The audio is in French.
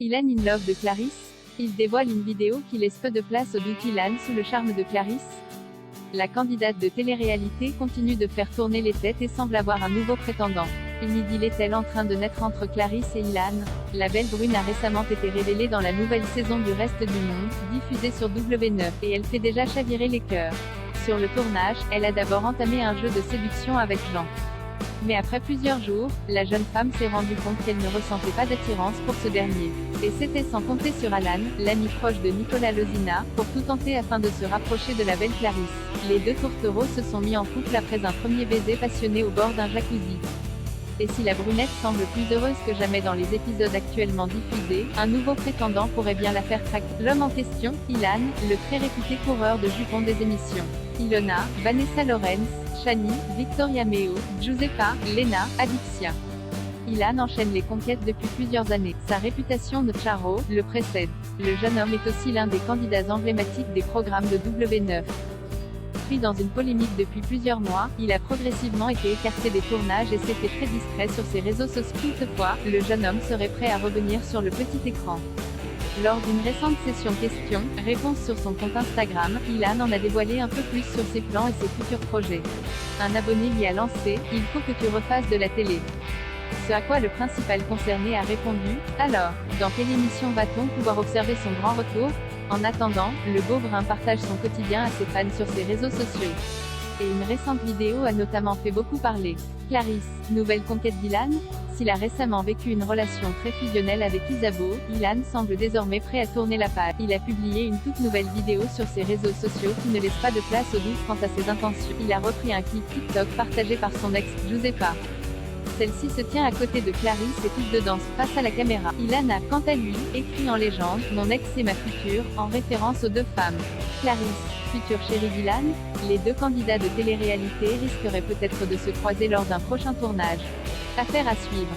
Ilan in love de Clarisse? Il dévoile une vidéo qui laisse peu de place au doute. Ilan sous le charme de Clarisse? La candidate de télé-réalité continue de faire tourner les têtes et semble avoir un nouveau prétendant. Une idylle est-elle en train de naître entre Clarisse et Ilan? La belle brune a récemment été révélée dans la nouvelle saison du Reste du Monde, diffusée sur W9, et elle fait déjà chavirer les cœurs. Sur le tournage, elle a d'abord entamé un jeu de séduction avec Jean. Mais après plusieurs jours, la jeune femme s'est rendue compte qu'elle ne ressentait pas d'attirance pour ce dernier. Et c'était sans compter sur Alan, l'ami proche de Nicolas Lozina, pour tout tenter afin de se rapprocher de la belle Clarisse. Les deux tourtereaux se sont mis en couple après un premier baiser passionné au bord d'un jacuzzi. Et si la brunette semble plus heureuse que jamais dans les épisodes actuellement diffusés, un nouveau prétendant pourrait bien la faire craquer. L'homme en question, Ilan, le très réputé coureur de jupons des émissions Ilona, Vanessa Lawrence, Shani, Victoria Meo, Giuseppa, Lena, Alexia. Ilan enchaîne les conquêtes depuis plusieurs années. Sa réputation de Charo le précède. Le jeune homme est aussi l'un des candidats emblématiques des programmes de W9. Pris dans une polémique depuis plusieurs mois, il a progressivement été écarté des tournages et s'était très discret sur ses réseaux sociaux. Toutefois, le jeune homme serait prêt à revenir sur le petit écran. Lors d'une récente session questions-réponses sur son compte Instagram, Ilan en a dévoilé un peu plus sur ses plans et ses futurs projets. Un abonné lui a lancé « Il faut que tu refasses de la télé ». Ce à quoi le principal concerné a répondu « Alors, dans quelle émission va-t-on pouvoir observer son grand retour ?» En attendant, le beau brun partage son quotidien à ses fans sur ses réseaux sociaux. Et une récente vidéo a notamment fait beaucoup parler. Clarisse, nouvelle conquête d'Ilan? S'il a récemment vécu une relation très fusionnelle avec Isabeau, Ilan semble désormais prêt à tourner la page. Il a publié une toute nouvelle vidéo sur ses réseaux sociaux qui ne laisse pas de place au doute quant à ses intentions. Il a repris un clip TikTok partagé par son ex, Giuseppa. Celle-ci se tient à côté de Clarisse et toutes deux dansent face à la caméra. Ilan a, quant à lui, écrit en légende « Mon ex et ma future », en référence aux deux femmes. Clarisse, future chérie d'Ilan? Les deux candidats de télé-réalité risqueraient peut-être de se croiser lors d'un prochain tournage. Affaire à suivre.